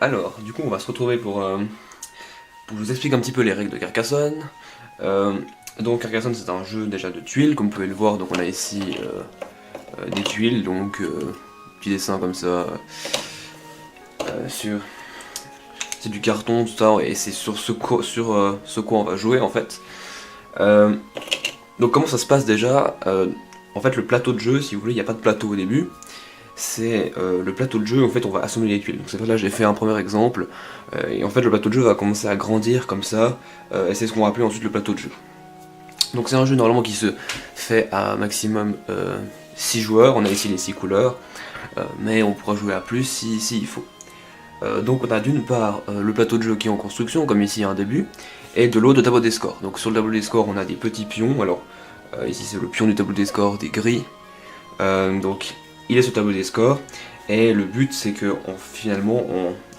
Alors, du coup, on va se retrouver pour vous expliquer un petit peu les règles de Carcassonne. Donc, Carcassonne, c'est un jeu déjà de tuiles, comme vous pouvez le voir. Donc, on a ici des tuiles, donc petits dessins comme ça sur. C'est du carton, tout ça, et c'est sur ce quoi on va jouer en fait. Donc, comment ça se passe déjà En fait, le plateau de jeu, si vous voulez, il n'y a pas de plateau au début. C'est le plateau de jeu, en fait on va assommer les tuiles. Donc c'est là j'ai fait un premier exemple, et en fait le plateau de jeu va commencer à grandir comme ça, et c'est ce qu'on va appeler ensuite le plateau de jeu. Donc c'est un jeu normalement qui se fait à maximum 6 joueurs, on a ici les 6 couleurs, mais on pourra jouer à plus si il faut. Donc on a d'une part le plateau de jeu qui est en construction, comme ici à un début, et de l'autre le tableau des scores. Donc sur le tableau des scores on a des petits pions, alors ici c'est le pion du tableau des scores, des gris, donc il est sur le tableau des scores, et le but c'est que finalement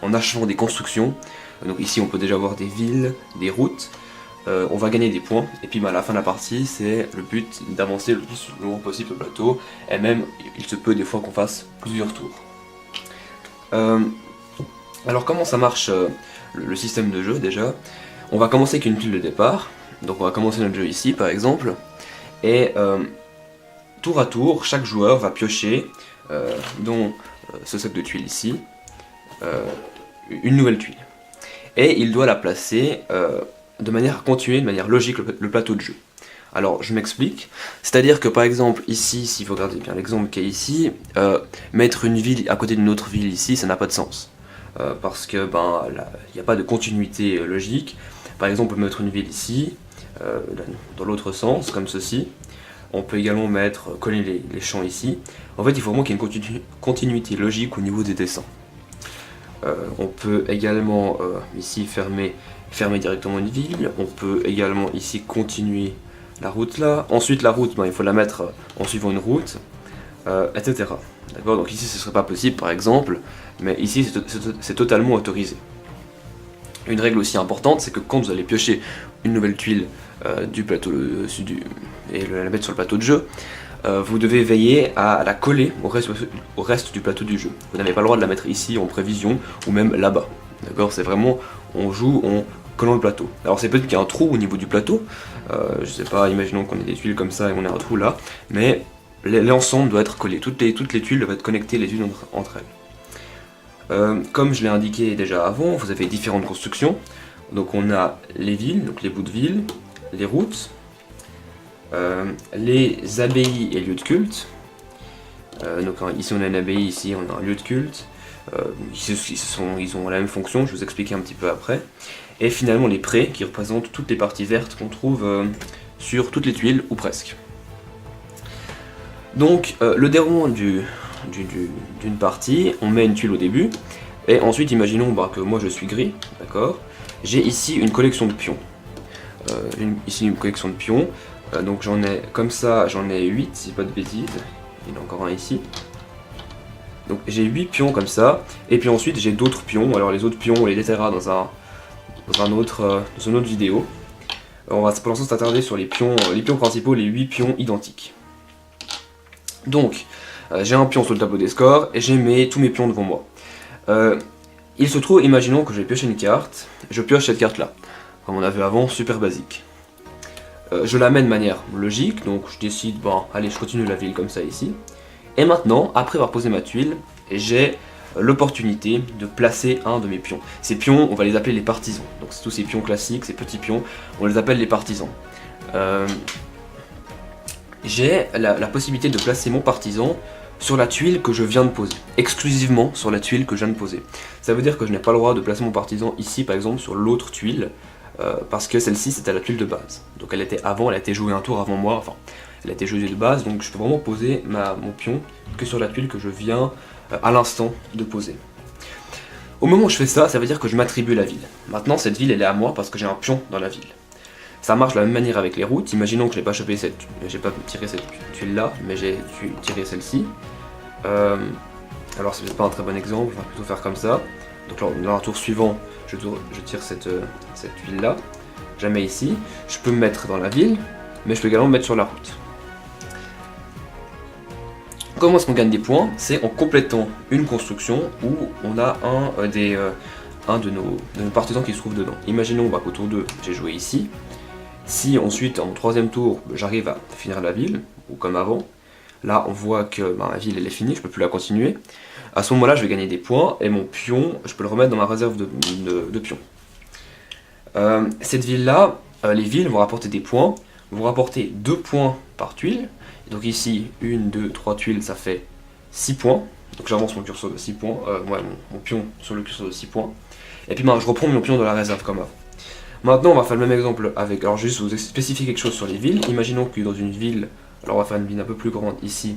en achevant des constructions, donc ici on peut déjà voir des villes, des routes, on va gagner des points, et puis à la fin de la partie c'est le but d'avancer le plus loin possible le plateau, et même il se peut des fois qu'on fasse plusieurs tours. Alors comment ça marche le système de jeu déjà? On va commencer avec une pile de départ, donc on va commencer notre jeu ici par exemple, et tour à tour, chaque joueur va piocher dans ce sac de tuiles ici une nouvelle tuile. Et il doit la placer de manière à continuer, de manière logique, le plateau de jeu. Alors je m'explique, c'est-à-dire que par exemple ici, si vous regardez bien l'exemple qui est ici, mettre une ville à côté d'une autre ville ici, ça n'a pas de sens. Parce que il n'y a pas de continuité logique. Par exemple on peut mettre une ville ici, dans l'autre sens, comme ceci. On peut également coller les champs ici. En fait, il faut vraiment qu'il y ait une continuité logique au niveau des dessins. On peut également ici fermer directement une ville. On peut également ici continuer la route là. Ensuite, la route, il faut la mettre en suivant une route, etc. D'accord. Donc ici, ce serait pas possible, par exemple, mais ici, c'est totalement autorisé. Une règle aussi importante, c'est que quand vous allez piocher une nouvelle tuile du plateau et la mettre sur le plateau de jeu, vous devez veiller à la coller au reste du plateau du jeu. Vous n'avez pas le droit de la mettre ici en prévision ou même là-bas. D'accord, c'est vraiment, on joue en collant le plateau. Alors c'est peut-être qu'il y a un trou au niveau du plateau, je sais pas, imaginons qu'on ait des tuiles comme ça et on a un trou là, mais l'ensemble doit être collé, toutes les tuiles doivent être connectées les unes entre elles. Comme je l'ai indiqué déjà avant, vous avez différentes constructions. Donc on a les villes, donc les bouts de ville, les routes, les abbayes et lieux de culte. Donc ici on a une abbaye, ici on a un lieu de culte. Ils ont la même fonction, je vais vous expliquer un petit peu après. Et finalement les prés qui représentent toutes les parties vertes qu'on trouve sur toutes les tuiles, ou presque. Donc le déroulement d'une partie, on met une tuile au début, et ensuite imaginons que moi je suis gris, d'accord. J'ai ici une collection de pions. Ici une collection de pions, donc j'en ai comme ça, j'en ai 8 si pas de bêtises, il y en a encore un ici. Donc j'ai 8 pions comme ça, et puis ensuite j'ai d'autres pions, alors les autres pions on les détaillera dans une autre vidéo. On va pour l'instant s'attarder sur les pions principaux, les 8 pions identiques. Donc j'ai un pion sur le tableau des scores, et j'ai tous mes pions devant moi. Il se trouve, imaginons que je vais piocher une carte, je pioche cette carte là, comme on a vu avant, super basique. Je la mets de manière logique, donc je décide, allez je continue la ville comme ça ici. Et maintenant, après avoir posé ma tuile, j'ai l'opportunité de placer un de mes pions. Ces pions, on va les appeler les partisans. Donc c'est tous ces pions classiques, ces petits pions, on les appelle les partisans. J'ai la possibilité de placer mon partisan sur la tuile que je viens de poser, exclusivement sur la tuile que je viens de poser. Ça veut dire que je n'ai pas le droit de placer mon partisan ici par exemple sur l'autre tuile, parce que celle-ci c'était la tuile de base. Donc elle a été jouée un tour avant moi, enfin elle a été jouée de base, donc je peux vraiment poser mon pion que sur la tuile que je viens à l'instant de poser. Au moment où je fais ça, ça veut dire que je m'attribue la ville. Maintenant cette ville elle est à moi parce que j'ai un pion dans la ville. Ça marche de la même manière avec les routes. Imaginons que j'ai pas tiré cette tuile là, mais j'ai tiré celle-ci. Alors c'est peut-être pas un très bon exemple, on va plutôt faire comme ça. Donc là, dans un tour suivant, je tire cette tuile là, je la mets ici. Je peux me mettre dans la ville, mais je peux également me mettre sur la route. Comment est-ce qu'on gagne des points? C'est en complétant une construction où on a un de nos partisans qui se trouve dedans. Imaginons qu'au tour 2, j'ai joué ici. Si ensuite, en troisième tour, j'arrive à finir la ville, ou comme avant, là on voit que ma ville elle est finie, je peux plus la continuer. À ce moment-là, je vais gagner des points, et mon pion, je peux le remettre dans ma réserve de pions. Cette ville-là, les villes vont rapporter des points, vont rapporter 2 points par tuile. Et donc ici, 1, 2, 3 tuiles, ça fait 6 points. Donc j'avance mon curseur de 6 points, mon pion sur le curseur de 6 points. Et puis je reprends mon pion de la réserve comme avant. Maintenant, on va faire le même exemple avec. Alors, juste vous spécifier quelque chose sur les villes. Imaginons que dans une ville, alors on va faire une ville un peu plus grande ici.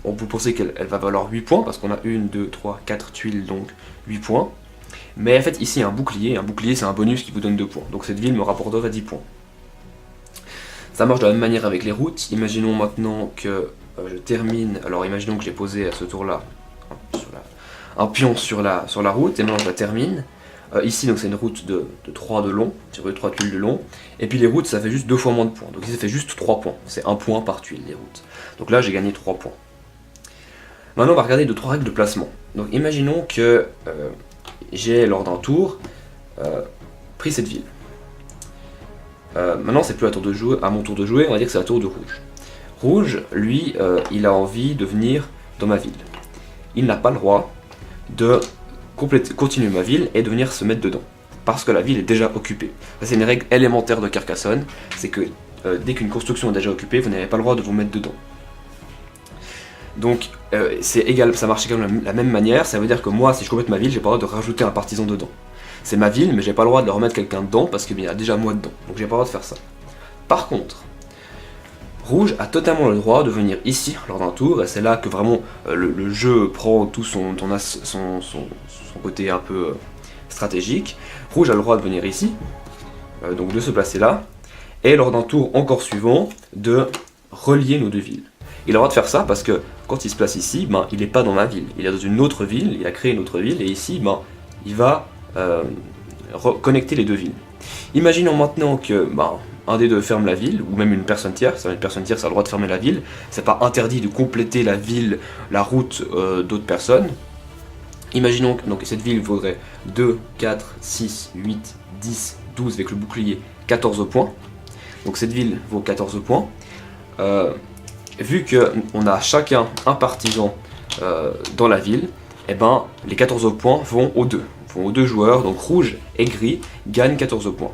Vous pensez qu'elle va valoir 8 points parce qu'on a 1, 2, 3, 4 tuiles, donc 8 points. Mais en fait, ici, un bouclier. Un bouclier, c'est un bonus qui vous donne 2 points. Donc cette ville me rapporterait 10 points. Ça marche de la même manière avec les routes. Imaginons maintenant que je termine. Alors, imaginons que j'ai posé à ce tour-là un pion sur la route. Et maintenant, je la termine. Ici, donc c'est une route de 3 de long, sur 3 tuiles de long, et puis les routes ça fait juste 2 fois moins de points, donc ici ça fait juste 3 points, c'est 1 point par tuile les routes. Donc là j'ai gagné 3 points. Maintenant on va regarder 2-3 règles de placement. Donc imaginons que j'ai lors d'un tour pris cette ville. Maintenant c'est plus à mon tour de jouer, on va dire que c'est à tour de rouge. Rouge, lui, il a envie de venir dans ma ville. Il n'a pas le droit de continuer ma ville et de venir se mettre dedans. Parce que la ville est déjà occupée. C'est une règle élémentaire de Carcassonne, c'est que dès qu'une construction est déjà occupée, vous n'avez pas le droit de vous mettre dedans. Donc c'est égal, ça marche également de la même manière, ça veut dire que moi, si je complète ma ville, j'ai pas le droit de rajouter un partisan dedans. C'est ma ville, mais j'ai pas le droit de remettre quelqu'un dedans parce qu'il y a déjà moi dedans. Donc j'ai pas le droit de faire ça. Par contre, Rouge a totalement le droit de venir ici lors d'un tour, et c'est là que vraiment le jeu prend tout son côté un peu stratégique. Rouge a le droit de venir ici, donc de se placer là, et lors d'un tour encore suivant, de relier nos deux villes. Il a le droit de faire ça parce que quand il se place ici, il n'est pas dans ma ville, il est dans une autre ville, il a créé une autre ville, et ici, il va connecter les deux villes. Imaginons maintenant que un des deux ferme la ville, ou même une personne tierce a le droit de fermer la ville, c'est pas interdit de compléter la ville, la route d'autres personnes. Imaginons que donc, cette ville vaudrait 2, 4, 6, 8, 10, 12 avec le bouclier, 14 points. Donc cette ville vaut 14 points. Vu qu'on a chacun un partisan dans la ville, les 14 points vont aux deux joueurs, donc rouge et gris gagnent 14 points.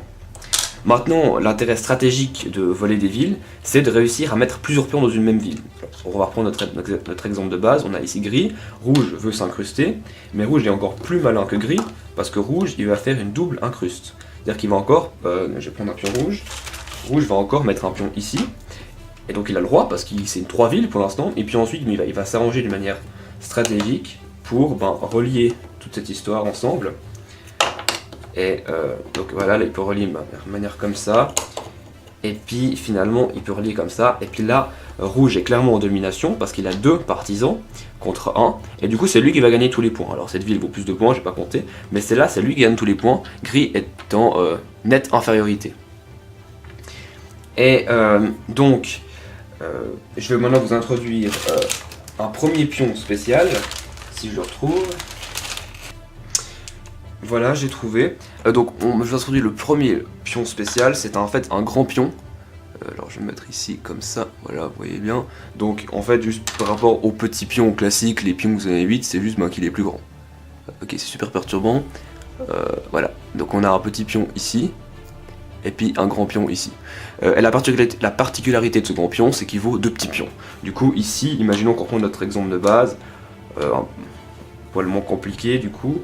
Maintenant, l'intérêt stratégique de voler des villes, c'est de réussir à mettre plusieurs pions dans une même ville. On va reprendre notre exemple de base, on a ici gris, rouge veut s'incruster, mais rouge est encore plus malin que gris, parce que rouge, il va faire une double incruste. C'est-à-dire qu'il va encore, je vais prendre un pion rouge, rouge va encore mettre un pion ici, et donc il a le droit, parce que c'est une 3 villes pour l'instant, et puis ensuite il va s'arranger d'une manière stratégique pour relier toute cette histoire ensemble. Et donc voilà, là il peut relier de manière comme ça. Et puis finalement il peut relier comme ça. Et puis là, rouge est clairement en domination parce qu'il a 2 partisans contre 1. Et du coup c'est lui qui va gagner tous les points. Alors cette ville vaut plus de points, j'ai pas compté. Mais c'est lui qui gagne tous les points. Gris est en nette infériorité. Et donc, je vais maintenant vous introduire un premier pion spécial. Si je le retrouve. Voilà, j'ai trouvé. Donc, je vous introduis le premier pion spécial. C'est en fait un grand pion. Alors, je vais le mettre ici comme ça. Voilà, vous voyez bien. Donc, en fait, juste par rapport aux petits pions classiques, les pions que vous avez 8, c'est juste qu'il est plus grand. Ok, c'est super perturbant. Voilà. Donc, on a un petit pion ici. Et puis un grand pion ici. Et la particularité de ce grand pion, c'est qu'il vaut 2 petits pions. Du coup, ici, imaginons qu'on prend notre exemple de base. Un poil moins compliqué, du coup.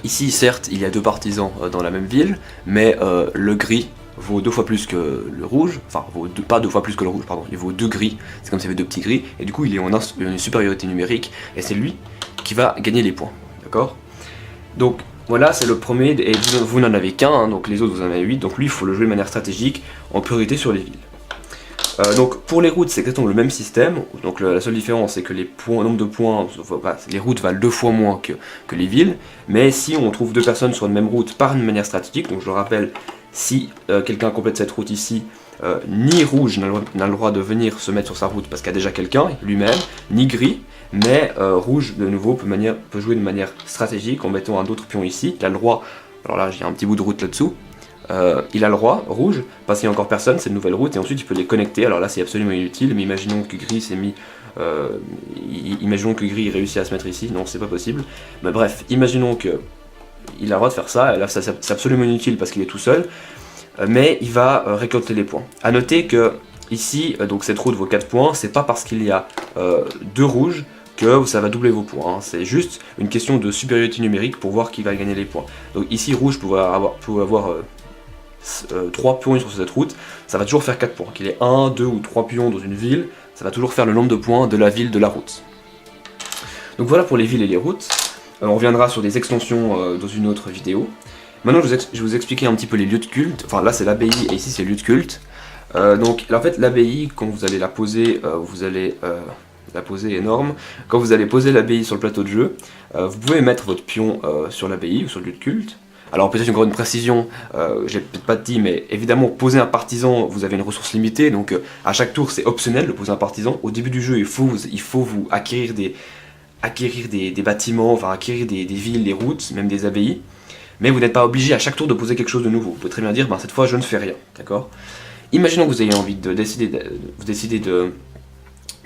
Ici, certes, il y a 2 partisans dans la même ville, mais le gris vaut 2 fois plus que le rouge, enfin, pas 2 fois plus que le rouge, pardon, il vaut 2 gris, c'est comme s'il y avait 2 petits gris, et du coup, il est en une supériorité numérique, et c'est lui qui va gagner les points, d'accord? Donc, voilà, c'est le premier, et vous n'en avez qu'un, donc les autres vous en avez 8, donc lui, il faut le jouer de manière stratégique, en priorité sur les villes. Donc pour les routes c'est exactement le même système, donc la seule différence c'est que le nombre de points, les routes valent 2 fois moins que les villes, mais si on trouve 2 personnes sur une même route par une manière stratégique, donc je le rappelle, si quelqu'un complète cette route ici, ni rouge n'a le droit de venir se mettre sur sa route parce qu'il y a déjà quelqu'un, lui-même, ni gris, mais rouge de nouveau peut jouer de manière stratégique en mettant un autre pion ici. Il a le droit, alors là j'ai un petit bout de route là-dessous, il a le droit, rouge, parce qu'il n'y a encore personne, c'est une nouvelle route, et ensuite il peut les connecter. Alors là c'est absolument inutile, mais imaginons que gris s'est mis... imaginons que gris réussit à se mettre ici, non c'est pas possible. Mais bref, imaginons que il a le droit de faire ça, et là c'est absolument inutile parce qu'il est tout seul, mais il va récolter les points. A noter que ici, donc cette route vaut 4 points, c'est pas parce qu'il y a 2 rouges que ça va doubler vos points, hein. C'est juste une question de supériorité numérique pour voir qui va gagner les points. Donc ici rouge pouvait avoir 3 pions sur cette route, ça va toujours faire 4 points. Qu'il ait 1, 2 ou 3 pions dans une ville, ça va toujours faire le nombre de points de la ville de la route. Donc voilà pour les villes et les routes. On reviendra sur des extensions dans une autre vidéo. Maintenant je vais vous expliquer un petit peu les lieux de culte. Enfin là c'est l'abbaye et ici c'est le lieu de culte. Donc en fait l'abbaye, quand vous allez la poser, la poser énorme. Quand vous allez poser l'abbaye sur le plateau de jeu, vous pouvez mettre votre pion sur l'abbaye ou sur le lieu de culte. Alors peut-être encore une précision, je l'ai peut-être pas dit, mais évidemment poser un partisan, vous avez une ressource limitée, donc à chaque tour c'est optionnel de poser un partisan. Au début du jeu il faut vous acquérir des bâtiments, enfin acquérir des villes, des routes, même des abbayes. Mais vous n'êtes pas obligé à chaque tour de poser quelque chose de nouveau. Vous pouvez très bien dire, cette fois je ne fais rien, d'accord? Imaginons que vous ayez envie de décider de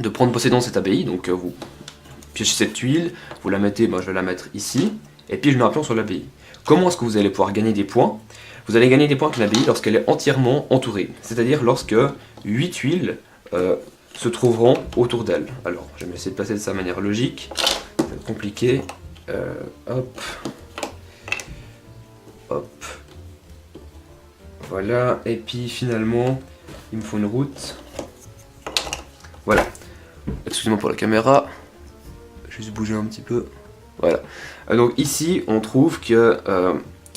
prendre possession de cette abbaye, donc vous piochez cette tuile, vous la mettez, je vais la mettre ici, et puis je mets un pion sur l'abbaye. Comment est-ce que vous allez pouvoir gagner des points? Vous allez gagner des points avec l'abbaye lorsqu'elle est entièrement entourée, c'est-à-dire lorsque 8 tuiles se trouveront autour d'elle. Alors, je vais essayer de passer de sa manière logique, ça va être compliqué, hop, hop, voilà, et puis finalement, il me faut une route, voilà, excusez-moi pour la caméra, je vais juste bouger un petit peu, voilà. Donc ici, on trouve que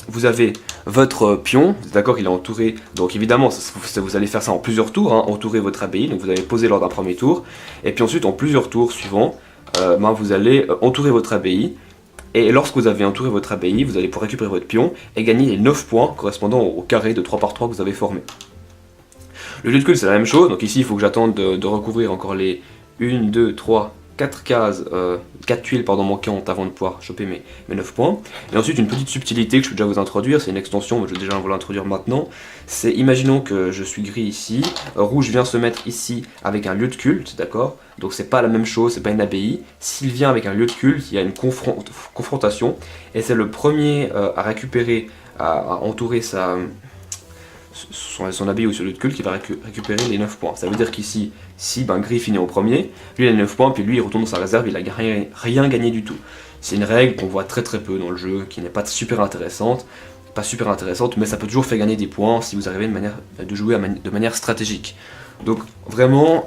vous avez votre pion, d'accord, il est entouré, donc évidemment, vous allez faire ça en plusieurs tours, hein, entourer votre abbaye, donc vous allez poser lors d'un premier tour, et puis ensuite, en plusieurs tours suivants, vous allez entourer votre abbaye, et lorsque vous avez entouré votre abbaye, vous allez pouvoir récupérer votre pion et gagner les 9 points correspondant au carré de 3 par 3 que vous avez formé. Le lieu de culte, c'est la même chose, donc ici, il faut que j'attende de recouvrir encore les 1, 2, 3, 4 cases, 4 tuiles manquantes avant de pouvoir choper mes 9 points. Et ensuite une petite subtilité que je peux déjà vous introduire, c'est une extension, mais je vais déjà vous l'introduire maintenant. C'est, imaginons que je suis gris ici, rouge vient se mettre ici avec un lieu de culte, d'accord? Donc c'est pas la même chose, c'est pas une abbaye. S'il vient avec un lieu de culte, il y a une confrontation, et c'est le premier à récupérer, à entourer son abbaye ou sur le lieu de culte qui va récupérer les 9 points. Ça veut dire qu'ici, si gris finit en premier, lui il a 9 points, puis lui il retourne dans sa réserve, il n'a rien gagné du tout. C'est une règle qu'on voit très peu dans le jeu, qui n'est pas super intéressante, mais ça peut toujours faire gagner des points si vous arrivez de jouer de manière stratégique. Donc vraiment,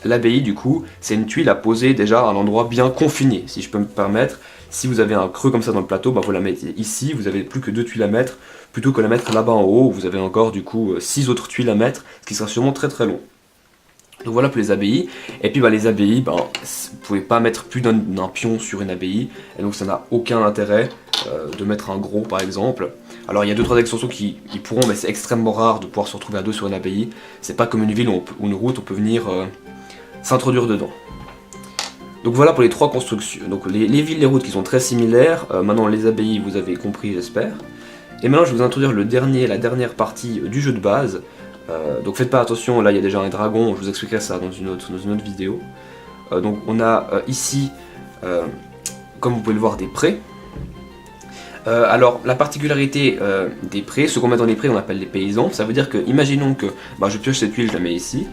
l'abbaye du coup, c'est une tuile à poser déjà à un endroit bien confiné, si je peux me permettre. Si vous avez un creux comme ça dans le plateau, vous la mettez ici, vous avez plus que 2 tuiles à mettre, plutôt que la mettre là-bas en haut, où vous avez encore du coup 6 autres tuiles à mettre, ce qui sera sûrement très long. Donc voilà pour les abbayes, et puis les abbayes, vous pouvez pas mettre plus d'un pion sur une abbaye, et donc ça n'a aucun intérêt de mettre un gros par exemple. Alors il y a 2-3 extensions qui pourront, mais c'est extrêmement rare de pouvoir se retrouver à 2 sur une abbaye. C'est pas comme une ville ou une route, on peut venir s'introduire dedans. Donc voilà pour les 3 constructions. Donc les villes, les routes qui sont très similaires. Maintenant les abbayes, vous avez compris j'espère. Et maintenant je vais vous introduire la dernière partie du jeu de base. Donc faites pas attention, là il y a déjà un dragon, je vous expliquerai ça dans une autre vidéo. Donc on a ici, comme vous pouvez le voir, des prés. Alors la particularité des prés, ce qu'on met dans les prés on appelle les paysans. Ça veut dire que, imaginons que je pioche cette huile, je la mets ici.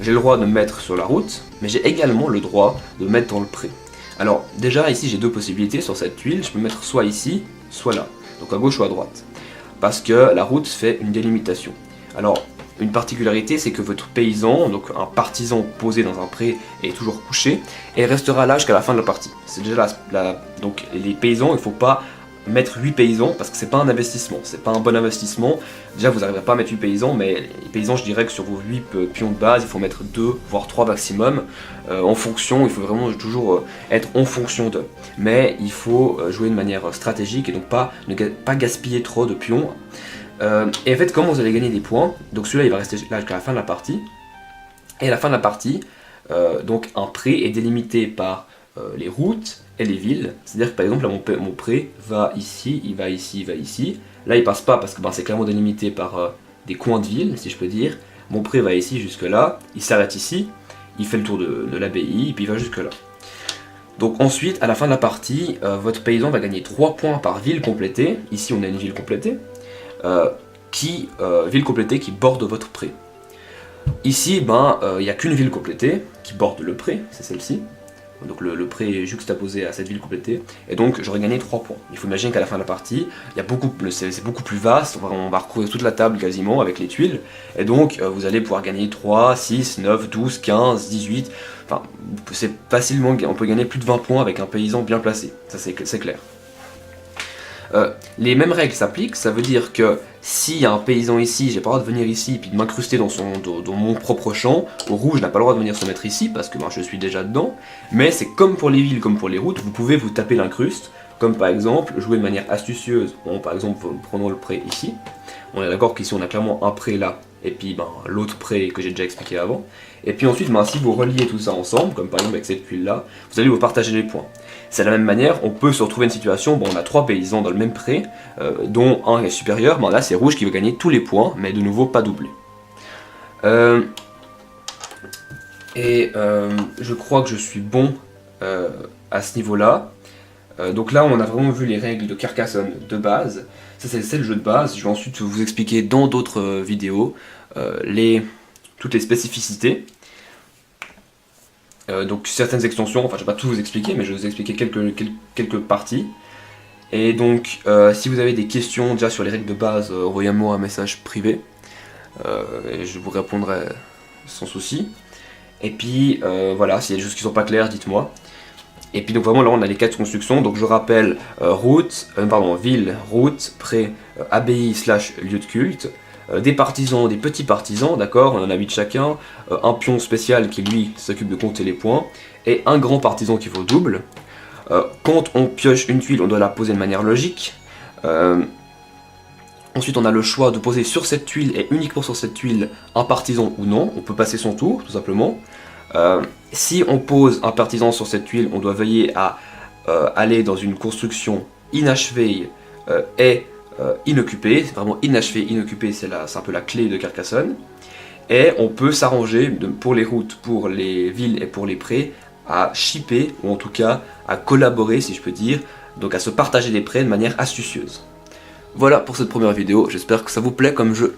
J'ai le droit de me mettre sur la route, mais j'ai également le droit de me mettre dans le pré. Alors déjà ici j'ai 2 possibilités sur cette tuile, je peux me mettre soit ici, soit là, donc à gauche ou à droite. Parce que la route fait une délimitation. Alors une particularité c'est que votre paysan, donc un partisan posé dans un pré est toujours couché, et restera là jusqu'à la fin de la partie. C'est déjà donc les paysans, il ne faut pas mettre 8 paysans parce que c'est pas un investissement, c'est pas un bon investissement. Déjà vous n'arriverez pas à mettre 8 paysans, mais les paysans je dirais que sur vos 8 pions de base il faut mettre 2 voire 3 maximum en fonction, il faut vraiment toujours être en fonction d'eux. Mais il faut jouer de manière stratégique et donc ne pas gaspiller trop de pions. Et en fait, comment vous allez gagner des points, donc celui-là il va rester là jusqu'à la fin de la partie. Et à la fin de la partie, donc un pré est délimité par les routes et les villes. C'est-à-dire que par exemple, là, mon pré va ici, il va ici, il va ici. Là, il passe pas parce que c'est clairement délimité par des coins de ville, si je peux dire. Mon pré va ici jusque là, il s'arrête ici, il fait le tour de l'abbaye, et puis il va jusque là. Donc ensuite, à la fin de la partie, votre paysan va gagner 3 points par ville complétée. Ici, on a une ville complétée. Ville complétée qui borde votre pré. Ici, il n'y a qu'une ville complétée qui borde le pré, c'est celle-ci. Donc le pré est juxtaposé à cette ville complétée, et donc j'aurais gagné 3 points. Il faut imaginer qu'à la fin de la partie, c'est beaucoup plus vaste, on va recouvrir toute la table quasiment avec les tuiles, et donc vous allez pouvoir gagner 3, 6, 9, 12, 15, 18, enfin c'est facilement, on peut gagner plus de 20 points avec un paysan bien placé, ça c'est clair. Les mêmes règles s'appliquent, ça veut dire que s'il y a un paysan ici, j'ai pas le droit de venir ici et de m'incruster dans mon propre champ. Au rouge n'a pas le droit de venir se mettre ici parce que je suis déjà dedans. Mais c'est comme pour les villes, comme pour les routes, vous pouvez vous taper l'incruste. Comme par exemple, jouer de manière astucieuse. Bon, par exemple, prenons le pré ici. On est d'accord qu'ici on a clairement un pré là, et puis l'autre pré que j'ai déjà expliqué avant. Et puis ensuite, si vous reliez tout ça ensemble, comme par exemple avec cette tuile là, vous allez vous partager les points. C'est de la même manière, on peut se retrouver une situation, on a 3 paysans dans le même pré, dont un est supérieur, là c'est rouge qui va gagner tous les points, mais de nouveau pas doublé. Je crois que je suis bon à ce niveau-là. Donc là on a vraiment vu les règles de Carcassonne de base. Ça c'est le jeu de base, je vais ensuite vous expliquer dans d'autres vidéos toutes les spécificités. Donc certaines extensions, enfin je vais pas tout vous expliquer, mais je vais vous expliquer quelques parties. Et donc si vous avez des questions déjà sur les règles de base, envoyez-moi un message privé, et je vous répondrai sans souci. Et puis voilà, s'il y a des choses qui sont pas claires, dites-moi. Et puis donc vraiment là on a les 4 constructions, donc je rappelle ville, route, pré, abbaye / lieu de culte. Des partisans, des petits partisans, d'accord, on en a 8 chacun, un pion spécial qui lui s'occupe de compter les points, et un grand partisan qui vaut double. Quand on pioche une tuile, on doit la poser de manière logique. Ensuite on a le choix de poser sur cette tuile, et uniquement sur cette tuile, un partisan ou non, on peut passer son tour, tout simplement. Si on pose un partisan sur cette tuile, on doit veiller à aller dans une construction inachevée et inoccupé, c'est vraiment inachevé, inoccupé, c'est un peu la clé de Carcassonne. Et on peut s'arranger pour les routes, pour les villes et pour les prés à shipper, ou en tout cas à collaborer si je peux dire, donc à se partager les prés de manière astucieuse. Voilà pour cette première vidéo, j'espère que ça vous plaît comme jeu.